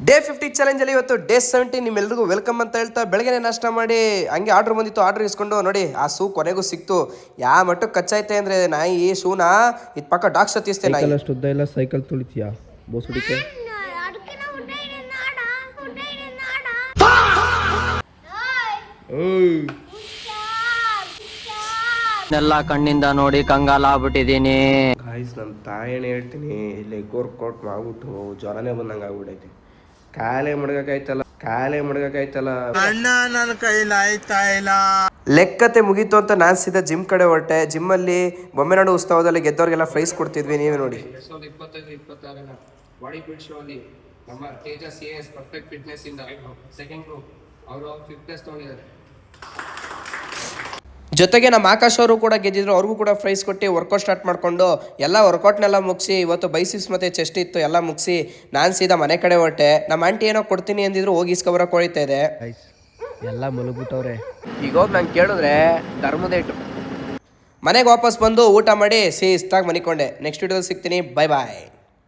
Day 50 ಚಾಲೆಂಜಲ್ಲಿ ಇವತ್ತು day 70 ನಿಮ್ಮೆಲ್ರಿಗೂ welcome ಅಂತ ಹೇಳ್ತಾ ಬೆಳಗ್ಗೆ ನಾಷ್ಟ ಮಾಡಿ ಹಂಗೆ ಆರ್ಡ್ರ್ ಬಂದಿತ್ತು. ಆರ್ಡ್ರ್ ಇಸ್ಕೊಂಡು ನೋಡಿ ಆ ಶೂ ಕೊನೆಗೂ ಸಿಕ್ತು. ಯಾವ ಮಟ್ಟಕ್ಕೆ ಕಚ್ಚಾಯ್ತೆ ಅಂದರೆ ನಾಯಿ ಈ ಶೂನ ಇದು ಪಕ್ಕ ಡಾಕ್ಸ್ ಹತ್ತಿಸ್ತೆ ನಾಯಿ. ಅಷ್ಟು ಉದ್ದ ಇಲ್ಲ ಸೈಕಲ್ ತುಳಿತೀಯಾ ಬೋಸುಡಿಕೆ. ಎಲ್ಲ ಕಣ್ಣಿಂದ ನೋಡಿ ಕಂಗಾಲ ಆಗ್ಬಿಟ್ಟಿದೀನಿ. ಗಾಯ್ಸ್ ನನ್ನ ತಾಯೇನು ಹೇಳ್ತೀನಿ, ಲೆಗ್ ವರ್ಕೌಟ್ ಮಾಡ್ಬಿಟ್ಟು ಜ್ವರನೇ ಬಂದಂಗೆ ಆಗ್ಬಿಟ್ಟೈತಿ. ಕಾಲೇ ಮಡ್ಗಕ್ಕಾಯ್ತಲ್ಲ ಅಣ್ಣ ನನ್ನ ಕೈಲಿ ಆಯ್ತಾ ಇಲ್ಲ. ಲೆಕ್ಕತೆ ಮುಗೀತು ಅಂತ ನಾನು ಸೀದಾ ಜಿಮ್ ಕಡೆ ಹೊರಟೆ. ಜಿಮ್ಮಲ್ಲಿ ಬೊಮ್ಮೆನಾಡು ಉತ್ಸವದಲ್ಲಿ ಗೆದ್ದವ್ರಿಗೆಲ್ಲ ಪ್ರೈಸ್ ಕೊಡ್ತಿದ್ವಿ, ನೀವೇ ನೋಡಿ. 2025-26 ಬಾಡಿ ಬಿಲ್ಡ್ ಶೋ ಅಲ್ಲಿ ನಮ್ಮ ತೇಜಸ್ ಎಸ್ ಪರ್ಫೆಕ್ಟ್ ಫಿಟ್ನೆಸ್ ಇಂದ ಸೆಕೆಂಡ್ ಗ್ರೂಪ್ ಅವರು ಫಿಟ್ನೆಸ್ ತಗೊಂಡಿದ್ದಾರೆ. ಜೊತೆಗೆ ನಮ್ಮ ಆಕಾಶ್ ಅವರು ಕೂಡ ಗೆದ್ದಿದ್ರು, ಅವ್ರಿಗೂ ಕೂಡ ಪ್ರೈಸ್ ಕೊಟ್ಟು ವರ್ಕೌಟ್ ಸ್ಟಾರ್ಟ್ ಮಾಡಿಕೊಂಡು ಎಲ್ಲ ವರ್ಕೌಟ್ನೆಲ್ಲ ಮುಗಿಸಿ, ಇವತ್ತು ಬೈಸಿಪ್ಸ್ ಮತ್ತು ಚೆಸ್ಟ್ ಇತ್ತು ಎಲ್ಲ ಮುಗಿಸಿ ನಾನು ಸೀದಾ ಮನೆ ಕಡೆ ಹೊರಟೆ. ನಮ್ಮ ಆಂಟಿ ಏನೋ ಕೊಡ್ತೀನಿ ಅಂದಿದ್ರು, ಹೋಗಿ ಇಸ್ಕೊಬರಕ್ಕೆ ಹೊಳಿತಾ ಇದೆ. ಎಲ್ಲ ಮಲಗ್ಬಿಟ್ಟವ್ರೆ. ಈಗ ಹೋಗಿ ನಾನು ಕೇಳಿದ್ರೆ ಧರ್ಮದೇಟು. ಮನೆಗೆ ವಾಪಸ್ ಬಂದು ಊಟ ಮಾಡಿ ಶಿಸ್ತಾಗಿ ಮನಿಕೊಂಡೆ. ನೆಕ್ಸ್ಟ್ ವಿಡಿಯೋದಲ್ಲಿ ಸಿಗ್ತೀನಿ. ಬಾಯ್ ಬಾಯ್.